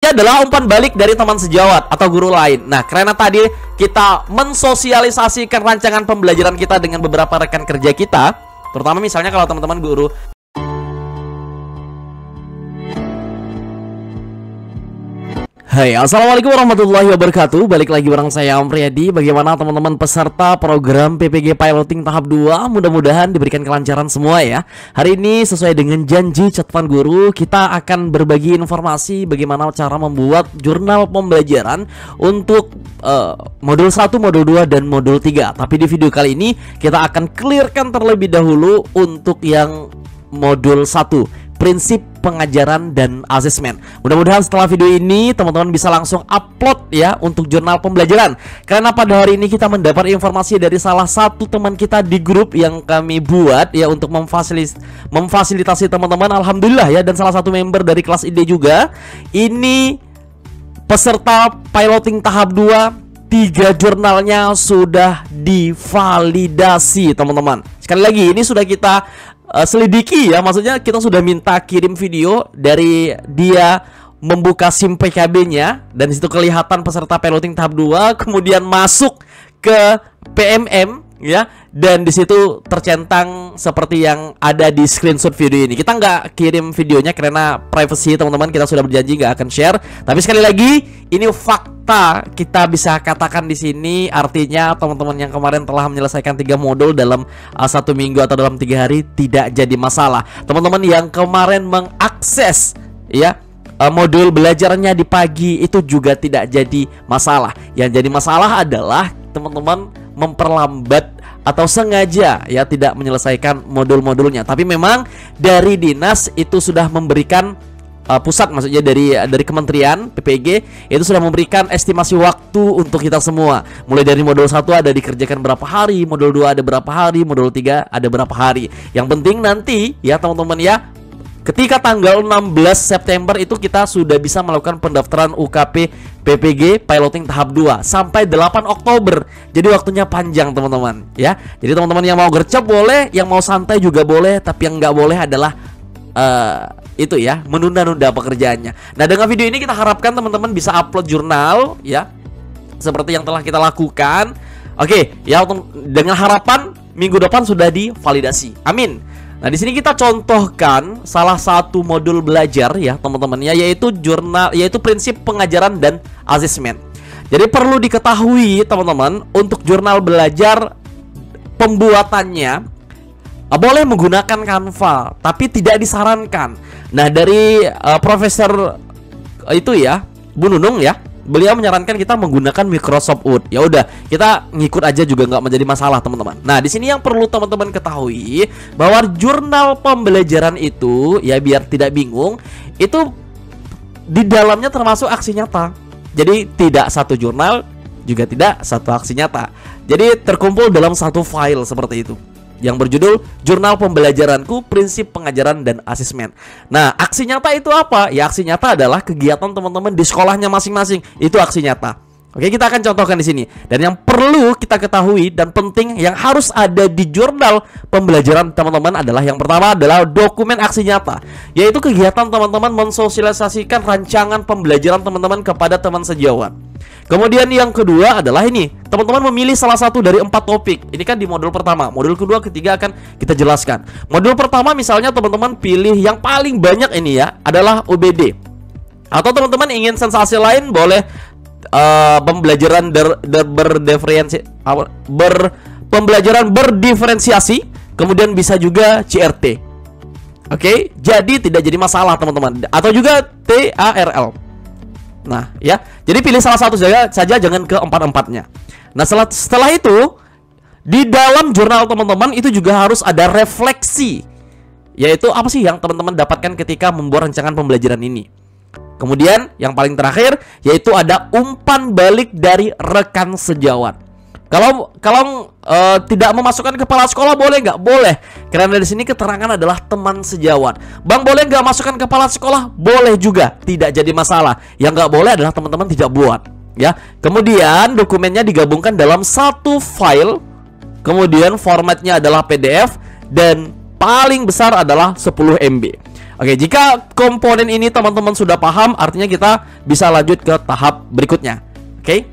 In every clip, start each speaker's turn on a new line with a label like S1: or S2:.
S1: adalah umpan balik dari teman sejawat atau guru lain. Nah, karena tadi kita mensosialisasikan rancangan pembelajaran kita dengan beberapa rekan kerja kita, terutama misalnya kalau teman-teman guru. Hai, assalamualaikum warahmatullahi wabarakatuh. Balik lagi bareng saya Om Riyadi. Bagaimana teman-teman peserta program PPG Piloting tahap 2? Mudah-mudahan diberikan kelancaran semua ya. Hari ini sesuai dengan janji catatan guru, kita akan berbagi informasi bagaimana cara membuat jurnal pembelajaran untuk modul 1, modul 2, dan modul 3. Tapi di video kali ini kita akan clearkan terlebih dahulu untuk yang modul 1, prinsip pengajaran dan asesmen. Mudah-mudahan setelah video ini teman-teman bisa langsung upload ya untuk jurnal pembelajaran. Karena pada hari ini kita mendapat informasi dari salah satu teman kita di grup yang kami buat ya untuk memfasilitasi teman-teman. Alhamdulillah ya, dan salah satu member dari kelas ID juga. Ini peserta piloting tahap 2, 3 jurnalnya sudah divalidasi teman-teman. Sekali lagi ini sudah kita selidiki ya, maksudnya kita sudah minta kirim video dari dia membuka SIM PKB-nya, dan disitu kelihatan peserta piloting tahap 2, kemudian masuk ke PMM ya, dan disitu tercentang seperti yang ada di screenshot video ini. Kita nggak kirim videonya karena privacy teman-teman, kita sudah berjanji nggak akan share. Tapi sekali lagi ini fakta, kita bisa katakan di sini, artinya teman-teman yang kemarin telah menyelesaikan 3 modul dalam 1 minggu atau dalam 3 hari tidak jadi masalah. Teman-teman yang kemarin mengakses ya modul belajarnya di pagi itu juga tidak jadi masalah. Yang jadi masalah adalah teman-teman memperlambat atau sengaja ya tidak menyelesaikan modul-modulnya. Tapi memang dari dinas itu sudah memberikan pusat, maksudnya dari Kementerian PPG itu sudah memberikan estimasi waktu untuk kita semua. Mulai dari modul 1 ada dikerjakan berapa hari, modul 2 ada berapa hari, modul 3 ada berapa hari. Yang penting nanti ya teman-teman ya, ketika tanggal 16 September itu kita sudah bisa melakukan pendaftaran UKP PPG Piloting tahap 2 sampai 8 Oktober. Jadi waktunya panjang teman-teman ya. Jadi teman-teman yang mau gercep boleh, yang mau santai juga boleh, tapi yang nggak boleh adalah itu ya, menunda-nunda pekerjaannya. Nah, dengan video ini kita harapkan teman-teman bisa upload jurnal ya, seperti yang telah kita lakukan. Oke ya, dengan harapan minggu depan sudah divalidasi. Amin. Nah, di sini kita contohkan salah satu modul belajar ya teman-teman ya, yaitu jurnal, yaitu prinsip pengajaran dan asesmen. Jadi perlu diketahui teman-teman, untuk jurnal belajar pembuatannya boleh menggunakan Canva, tapi tidak disarankan. Nah, dari Profesor itu ya, Bu Nunung ya, beliau menyarankan kita menggunakan Microsoft Word. Ya udah, kita ngikut aja juga nggak menjadi masalah teman-teman. Nah, di sini yang perlu teman-teman ketahui bahwa jurnal pembelajaran itu ya, biar tidak bingung, itu di dalamnya termasuk aksi nyata. Jadi tidak satu jurnal juga tidak satu aksi nyata. Jadi terkumpul dalam satu file seperti itu, yang berjudul Jurnal Pembelajaranku, Prinsip Pengajaran dan Asesmen. Nah, aksi nyata itu apa? Ya, aksi nyata adalah kegiatan teman-teman di sekolahnya masing-masing. Itu aksi nyata. Oke, kita akan contohkan di sini. Dan yang perlu kita ketahui dan penting yang harus ada di jurnal pembelajaran teman-teman adalah, yang pertama adalah dokumen aksi nyata, yaitu kegiatan teman-teman mensosialisasikan rancangan pembelajaran teman-teman kepada teman sejawat. Kemudian yang kedua adalah ini, teman-teman memilih salah satu dari 4 topik. Ini kan di modul pertama. Modul kedua, ketiga akan kita jelaskan. Modul pertama misalnya teman-teman pilih yang paling banyak ini ya, adalah OBD. Atau teman-teman ingin sensasi lain, boleh pembelajaran pembelajaran berdiferensiasi. Kemudian bisa juga CRT. Oke, jadi tidak jadi masalah teman-teman. Atau juga TARL. Nah ya, jadi pilih salah satu saja, jangan ke 4-4-nya. Nah, setelah itu di dalam jurnal teman-teman itu juga harus ada refleksi, yaitu apa sih yang teman-teman dapatkan ketika membuat rancangan pembelajaran ini. Kemudian yang paling terakhir yaitu ada umpan balik dari rekan sejawat. Kalau tidak memasukkan kepala sekolah boleh nggak? Boleh. Karena di sini keterangan adalah teman sejawat. Bang, boleh nggak masukkan kepala sekolah? Boleh juga, tidak jadi masalah. Yang nggak boleh adalah teman-teman tidak buat. Ya. Kemudian dokumennya digabungkan dalam satu file. Kemudian formatnya adalah PDF dan paling besar adalah 10 MB. Oke, jika komponen ini teman-teman sudah paham, artinya kita bisa lanjut ke tahap berikutnya. Oke.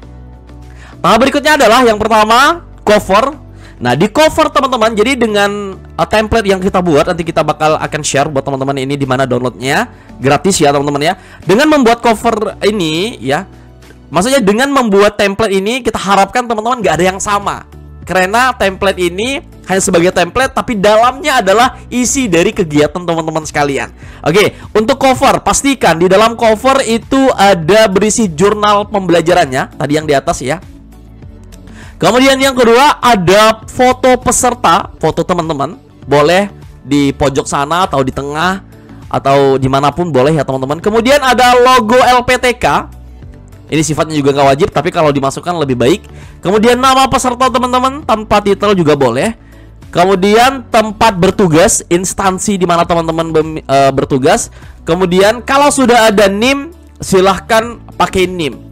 S1: Tahap berikutnya adalah yang pertama, cover. Nah, di cover teman-teman, jadi dengan template yang kita buat, nanti kita akan share buat teman-teman ini di mana downloadnya, gratis ya teman-teman ya. Dengan membuat cover ini ya, maksudnya dengan membuat template ini, kita harapkan teman-teman nggak ada yang sama. Karena template ini hanya sebagai template, tapi dalamnya adalah isi dari kegiatan teman-teman sekalian. Oke, untuk cover, pastikan di dalam cover itu ada berisi jurnal pembelajarannya, tadi yang di atas ya. Kemudian yang kedua ada foto peserta, foto teman-teman. Boleh di pojok sana atau di tengah atau dimanapun boleh ya teman-teman. Kemudian ada logo LPTK. Ini sifatnya juga nggak wajib, tapi kalau dimasukkan lebih baik. Kemudian nama peserta teman-teman, tanpa titel juga boleh. Kemudian tempat bertugas, instansi di mana teman-teman bertugas. Kemudian kalau sudah ada NIM, silahkan pakai NIM.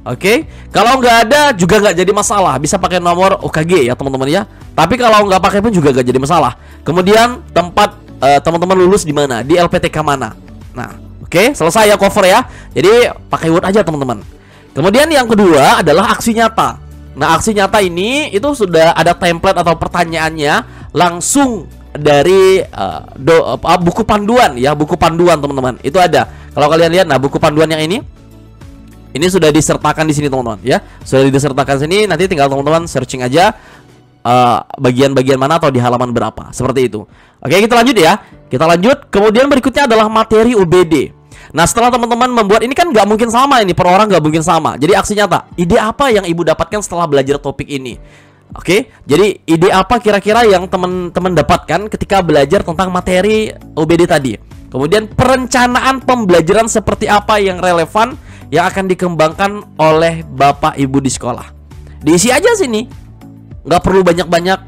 S1: Oke, kalau nggak ada juga nggak jadi masalah, bisa pakai nomor UKG ya teman-teman ya. Tapi kalau nggak pakai pun juga nggak jadi masalah. Kemudian tempat teman-teman lulus di mana, di LPTK mana. Nah, oke, selesai ya cover ya. Jadi pakai Word aja teman-teman. Kemudian yang kedua adalah aksi nyata. Nah, aksi nyata ini itu sudah ada template atau pertanyaannya langsung dari buku panduan ya, buku panduan teman-teman. Itu ada. Kalau kalian lihat, nah buku panduan yang ini sudah disertakan di sini teman-teman ya. Sudah disertakan sini, nanti tinggal teman-teman searching aja bagian-bagian mana atau di halaman berapa. Seperti itu. Oke, kita lanjut ya. Kita lanjut. Kemudian berikutnya adalah materi UBD. Nah, setelah teman-teman membuat ini kan nggak mungkin sama ini, per orang nggak mungkin sama. Jadi aksi nyata, ide apa yang ibu dapatkan setelah belajar topik ini? Oke, jadi ide apa kira-kira yang teman-teman dapatkan ketika belajar tentang materi UBD tadi? Kemudian perencanaan pembelajaran seperti apa yang relevan yang akan dikembangkan oleh bapak ibu di sekolah. Diisi aja sini, nggak perlu banyak-banyak,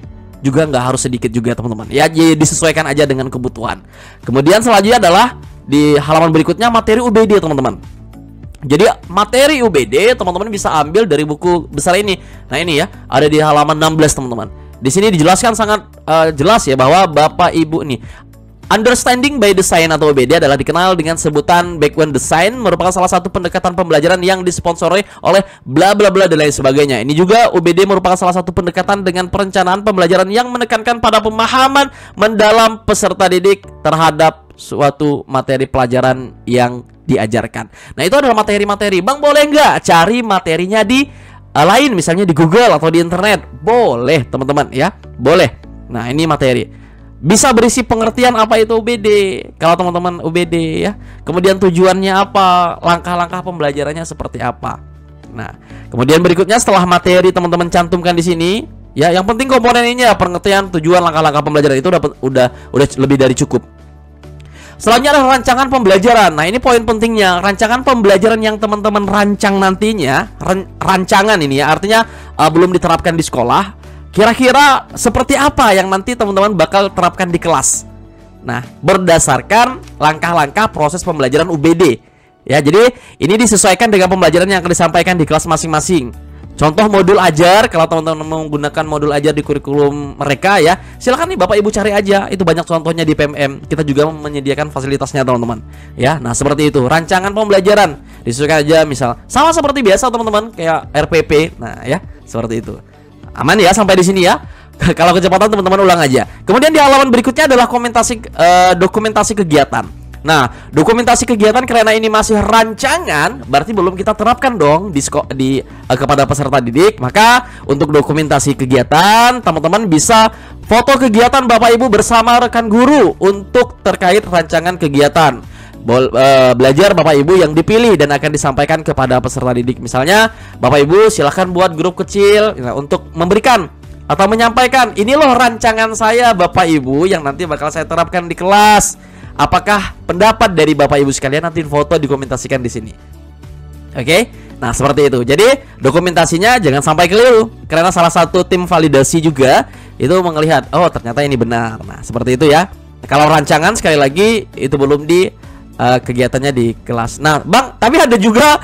S1: juga nggak harus sedikit juga teman-teman. Ya, jadi disesuaikan aja dengan kebutuhan. Kemudian selanjutnya adalah di halaman berikutnya materi UBD teman-teman. Jadi materi UBD teman-teman bisa ambil dari buku besar ini. Nah ini ya, ada di halaman 16 teman-teman. Di sini dijelaskan sangat jelas ya bahwa bapak ibu nih, understanding by design atau UBD adalah dikenal dengan sebutan backward design, merupakan salah satu pendekatan pembelajaran yang disponsori oleh bla bla bla dan lain sebagainya. Ini juga UBD merupakan salah satu pendekatan dengan perencanaan pembelajaran yang menekankan pada pemahaman mendalam peserta didik terhadap suatu materi pelajaran yang diajarkan. Nah, itu adalah materi-materi. Bang, boleh nggak cari materinya di lain, misalnya di Google atau di internet? Boleh, teman-teman ya. Boleh. Nah, ini materi. Bisa berisi pengertian apa itu UBD. Kalau teman-teman UBD ya. Kemudian tujuannya apa? Langkah-langkah pembelajarannya seperti apa? Nah, kemudian berikutnya setelah materi teman-teman cantumkan di sini, ya, yang penting komponen ini ya, pengertian, tujuan, langkah-langkah pembelajaran itu udah lebih dari cukup. Selanjutnya adalah rancangan pembelajaran. Nah, ini poin pentingnya. Rancangan pembelajaran yang teman-teman rancang nantinya, rancangan ini ya, artinya belum diterapkan di sekolah. Kira-kira seperti apa yang nanti teman-teman bakal terapkan di kelas? Nah, berdasarkan langkah-langkah proses pembelajaran UBD. Ya, jadi ini disesuaikan dengan pembelajaran yang akan disampaikan di kelas masing-masing. Contoh modul ajar, kalau teman-teman menggunakan modul ajar di kurikulum mereka ya, silakan nih Bapak Ibu cari aja, itu banyak contohnya di PMM. Kita juga menyediakan fasilitasnya teman-teman. Ya, nah seperti itu. Rancangan pembelajaran disesuaikan aja, misal sama seperti biasa teman-teman, kayak RPP. Nah, ya, seperti itu. Aman ya sampai di sini ya. Kalau kecepatan teman-teman ulang aja. Kemudian di halaman berikutnya adalah dokumentasi kegiatan. Nah, dokumentasi kegiatan karena ini masih rancangan, berarti belum kita terapkan dong kepada peserta didik. Maka untuk dokumentasi kegiatan, teman-teman bisa foto kegiatan Bapak Ibu bersama rekan guru untuk terkait rancangan kegiatan belajar Bapak Ibu yang dipilih dan akan disampaikan kepada peserta didik. Misalnya, Bapak Ibu silahkan buat grup kecil untuk memberikan atau menyampaikan, ini loh rancangan saya Bapak Ibu yang nanti bakal saya terapkan di kelas. Apakah pendapat dari Bapak Ibu sekalian, nanti foto dokumentasikan di sini. Oke? Nah, seperti itu. Jadi, dokumentasinya jangan sampai keliru, karena salah satu tim validasi juga itu melihat, oh ternyata ini benar. Nah, seperti itu ya. Kalau rancangan sekali lagi itu belum di kegiatannya di kelas. Nah, Bang, tapi ada juga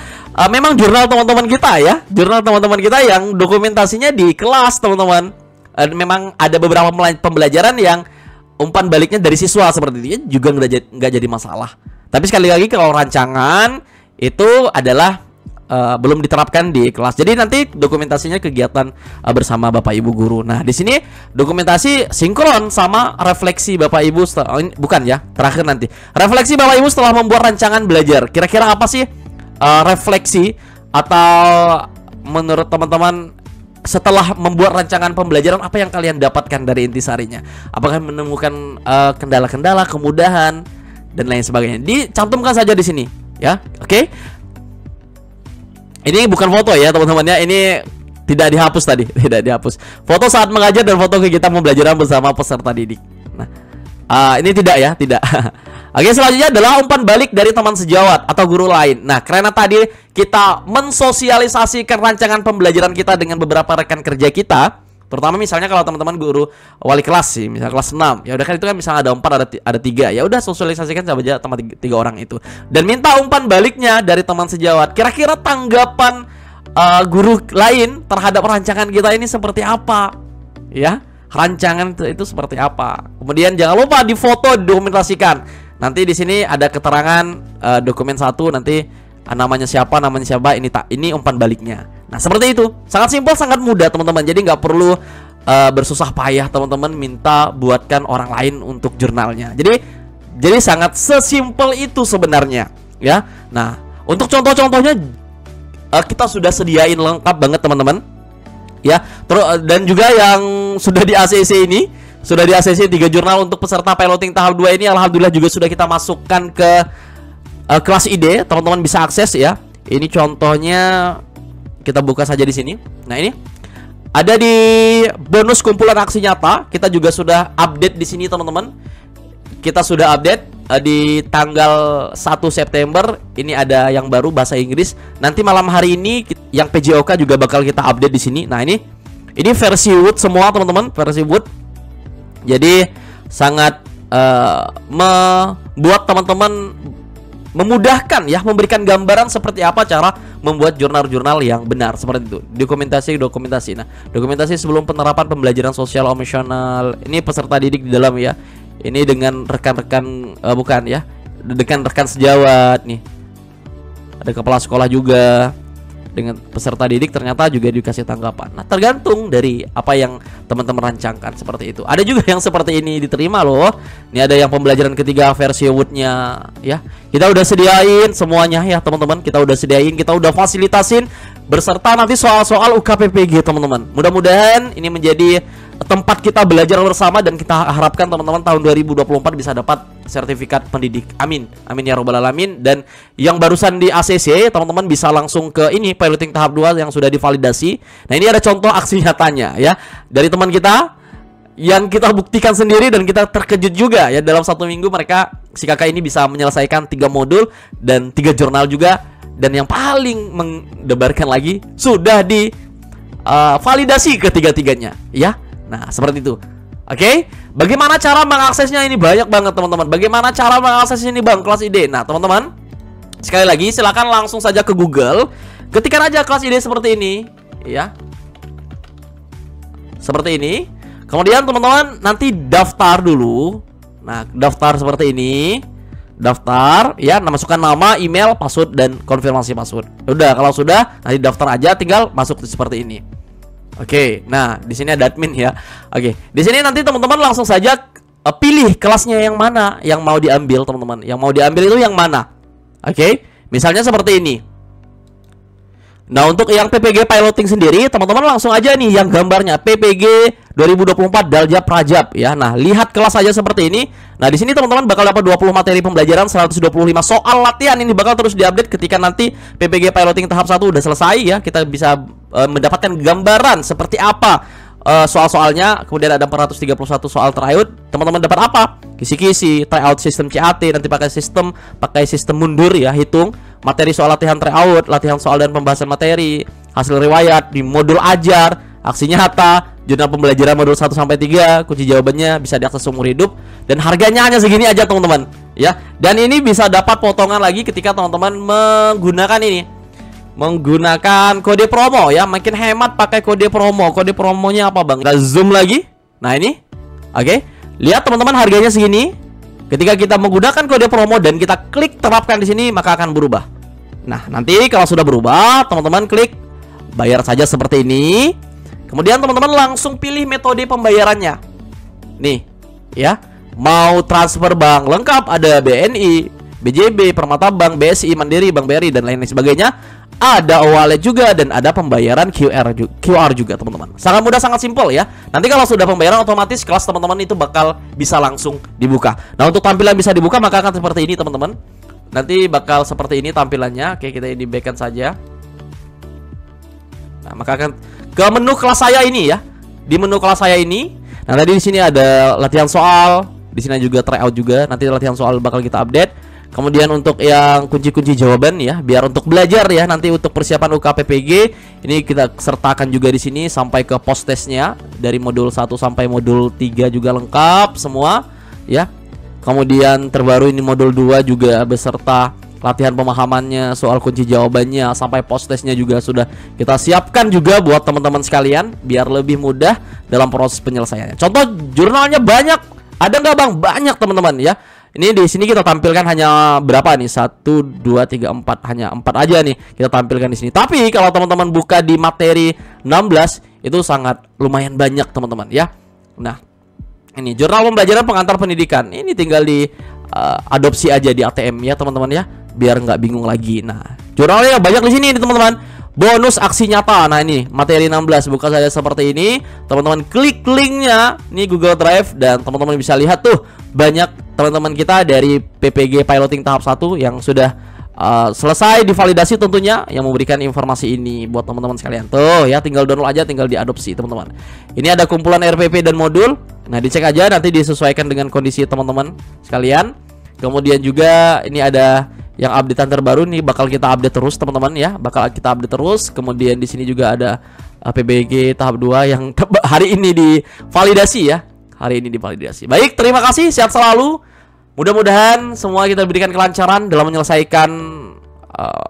S1: memang jurnal teman-teman kita ya. Jurnal teman-teman kita yang dokumentasinya di kelas, teman-teman. Memang ada beberapa pembelajaran yang umpan baliknya dari siswa seperti itu juga nggak jadi masalah. Tapi sekali lagi kalau rancangan itu adalah belum diterapkan di kelas. Jadi nanti dokumentasinya kegiatan bersama Bapak Ibu guru. Nah, di sini dokumentasi sinkron sama refleksi Bapak Ibu bukan ya, terakhir nanti. Refleksi Bapak Ibu setelah membuat rancangan belajar. Kira-kira apa sih refleksi atau menurut teman-teman setelah membuat rancangan pembelajaran apa yang kalian dapatkan dari intisarinya? Apakah menemukan kendala-kendala, kemudahan dan lain sebagainya? Dicantumkan saja di sini, ya. Oke. Ini bukan foto ya teman-teman ya, ini tidak dihapus tadi, tidak dihapus. Foto saat mengajar dan foto kegiatan pembelajaran bersama peserta didik. Nah, ini tidak ya, tidak. Oke, selanjutnya adalah umpan balik dari teman sejawat atau guru lain. Nah, karena tadi kita mensosialisasikan rancangan pembelajaran kita dengan beberapa rekan kerja kita, terutama misalnya kalau teman-teman guru wali kelas sih, misalnya kelas 6, ya udah kan itu kan misalnya ada 4, ada 3, ya udah sosialisasikan saja sama 3 orang itu dan minta umpan baliknya dari teman sejawat. Kira-kira tanggapan guru lain terhadap rancangan kita ini seperti apa? Ya, rancangan itu seperti apa? Kemudian jangan lupa difoto, dokumentasikan. Nanti di sini ada keterangan dokumen 1 nanti namanya siapa, ini umpan baliknya. Nah, seperti itu. Sangat simpel, sangat mudah, teman-teman. Jadi nggak perlu bersusah payah, teman-teman, minta buatkan orang lain untuk jurnalnya. Jadi sangat sesimpel itu sebenarnya, ya. Nah, untuk contoh-contohnya kita sudah sediain lengkap banget, teman-teman. Ya, dan juga yang sudah di ACC ini, sudah di ACC 3 jurnal untuk peserta piloting tahap 2 ini alhamdulillah juga sudah kita masukkan ke kelas ID, teman-teman bisa akses ya. Ini contohnya kita buka saja di sini. Nah, ini ada di bonus kumpulan aksi nyata. Kita juga sudah update di sini, teman-teman. Kita sudah update di tanggal 1 September. Ini ada yang baru bahasa Inggris. Nanti malam hari ini yang PJOK juga bakal kita update di sini. Nah, ini versi Word semua, teman-teman, versi Word. Jadi sangat membuat teman-teman memudahkan ya, memberikan gambaran seperti apa cara membuat jurnal-jurnal yang benar seperti itu. Dokumentasi. Nah, dokumentasi sebelum penerapan pembelajaran sosial emosional. Ini peserta didik di dalam ya. Ini dengan rekan-rekan bukan ya, dengan rekan sejawat nih. Ada kepala sekolah juga. Dengan peserta didik ternyata juga dikasih tanggapan. Nah, tergantung dari apa yang teman-teman rancangkan seperti itu. Ada juga yang seperti ini diterima loh. Ini ada yang pembelajaran ketiga versi Word-nya ya. Kita udah sediain semuanya ya, teman-teman. Kita udah sediain, kita udah fasilitasin beserta nanti soal-soal UKPPG, teman-teman. Mudah-mudahan ini menjadi tempat kita belajar bersama dan kita harapkan teman-teman tahun 2024 bisa dapat sertifikat pendidik. Amin. Amin ya robbal alamin. Dan yang barusan di ACC, teman-teman bisa langsung ke ini piloting tahap 2 yang sudah divalidasi. Nah, ini ada contoh aksi nyatanya ya dari teman kita yang kita buktikan sendiri dan kita terkejut juga ya, dalam 1 minggu mereka si kakak ini bisa menyelesaikan 3 modul dan 3 jurnal juga, dan yang paling mendebarkan lagi sudah di validasi ketiga-tiganya ya. Nah, seperti itu. Oke, bagaimana cara mengaksesnya? Ini banyak banget, teman-teman. Bagaimana cara mengaksesnya ini, Bang? Kelas ID. Nah, teman-teman, sekali lagi silakan langsung saja ke Google. Ketikkan aja kelas ID seperti ini, ya. Seperti ini. Kemudian teman-teman nanti daftar dulu. Nah, daftar seperti ini. Daftar, ya, masukkan nama, email, password, dan konfirmasi password. Udah, kalau sudah, nanti daftar aja, tinggal masuk seperti ini. Oke, nah di sini ada admin ya. Oke, di sini nanti teman-teman langsung saja pilih kelasnya yang mana yang mau diambil, teman-teman. Yang mau diambil itu yang mana? Oke, misalnya seperti ini. Nah, untuk yang PPG piloting sendiri, teman-teman langsung aja nih yang gambarnya PPG 2024 Daljab Rajab ya. Nah, lihat kelas aja seperti ini. Nah, di sini teman-teman bakal dapat 20 materi pembelajaran, 125 soal latihan. Ini bakal terus diupdate ketika nanti PPG piloting tahap 1 udah selesai ya. Kita bisa mendapatkan gambaran seperti apa soal-soalnya. Kemudian ada 431 soal tryout. Teman-teman dapat apa? Kisi-kisi, tryout sistem CAT, nanti pakai sistem mundur ya, hitung. Materi soal latihan tryout, latihan soal dan pembahasan materi, hasil riwayat di modul ajar, aksi nyata, jurnal pembelajaran modul 1 sampai 3, kunci jawabannya bisa diakses seumur hidup, dan harganya hanya segini aja, teman-teman. Ya. Dan ini bisa dapat potongan lagi ketika teman-teman menggunakan ini. Menggunakan kode promo ya, makin hemat pakai kode promo. Kode promonya apa, Bang? Kita zoom lagi. Nah, ini. Oke. Lihat teman-teman, harganya segini. Ketika kita menggunakan kode promo dan kita klik terapkan di sini, maka akan berubah. Nah, nanti kalau sudah berubah, teman-teman klik bayar saja seperti ini. Kemudian teman-teman langsung pilih metode pembayarannya. Nih, ya. Mau transfer bank lengkap, ada BNI, BJB, Permata Bank, BSI, Mandiri, Bank BRI, dan lain-lain sebagainya. Ada wallet juga dan ada pembayaran QR juga teman-teman. Sangat mudah, sangat simpel ya. Nanti kalau sudah pembayaran otomatis kelas teman-teman itu bakal bisa langsung dibuka. Nah, untuk tampilan bisa dibuka maka akan seperti ini teman-teman. Nanti bakal seperti ini tampilannya. Oke, kita di backkan saja. Nah, maka akan ke menu kelas saya ini ya. Di menu kelas saya ini, nah tadi di sini ada latihan soal. Di sini juga tryout juga. Nanti latihan soal bakal kita update. Kemudian untuk yang kunci-kunci jawaban ya, biar untuk belajar ya, nanti untuk persiapan UKPPG ini kita sertakan juga di sini sampai ke post testnya dari modul 1 sampai modul 3 juga lengkap semua ya. Kemudian terbaru ini modul 2 juga beserta latihan pemahamannya, soal kunci jawabannya sampai post testnya juga sudah kita siapkan juga buat teman-teman sekalian biar lebih mudah dalam proses penyelesaiannya. Contoh jurnalnya banyak. Ada nggak Bang? Banyak teman-teman ya. Ini di sini kita tampilkan hanya berapa nih? 1, 2, 3, 4. Hanya 4 aja nih kita tampilkan di sini. Tapi kalau teman-teman buka di materi 16 itu sangat lumayan banyak teman-teman ya. Nah, ini jurnal pembelajaran pengantar pendidikan. Ini tinggal di adopsi aja di ATM ya teman-teman ya, biar nggak bingung lagi. Nah, jurnalnya banyak di sini teman-teman. Bonus aksi nyata. Nah, ini materi 16 buka saja seperti ini. Teman-teman klik linknya ini Google Drive dan teman-teman bisa lihat tuh banyak teman-teman kita dari PPG Piloting tahap 1 yang sudah selesai divalidasi tentunya, yang memberikan informasi ini buat teman-teman sekalian. Tuh ya, tinggal download aja, tinggal diadopsi teman-teman. Ini ada kumpulan RPP dan modul. Nah, dicek aja nanti disesuaikan dengan kondisi teman-teman sekalian. Kemudian juga ini ada yang updatean terbaru nih, bakal kita update terus teman-teman ya, bakal kita update terus. Kemudian di sini juga ada PBG tahap 2 yang hari ini divalidasi ya. Hari ini divalidasi. Baik, terima kasih, sehat selalu. Mudah-mudahan semua kita berikan kelancaran dalam menyelesaikan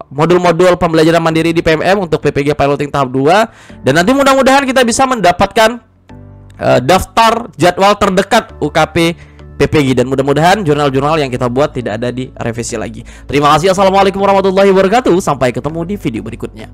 S1: modul-modul pembelajaran mandiri di PMM untuk PPG Piloting tahap 2. Dan nanti mudah-mudahan kita bisa mendapatkan daftar jadwal terdekat UKP PPG, dan mudah-mudahan jurnal-jurnal yang kita buat tidak ada di revisi lagi. Terima kasih. Assalamualaikum warahmatullahi wabarakatuh. Sampai ketemu di video berikutnya.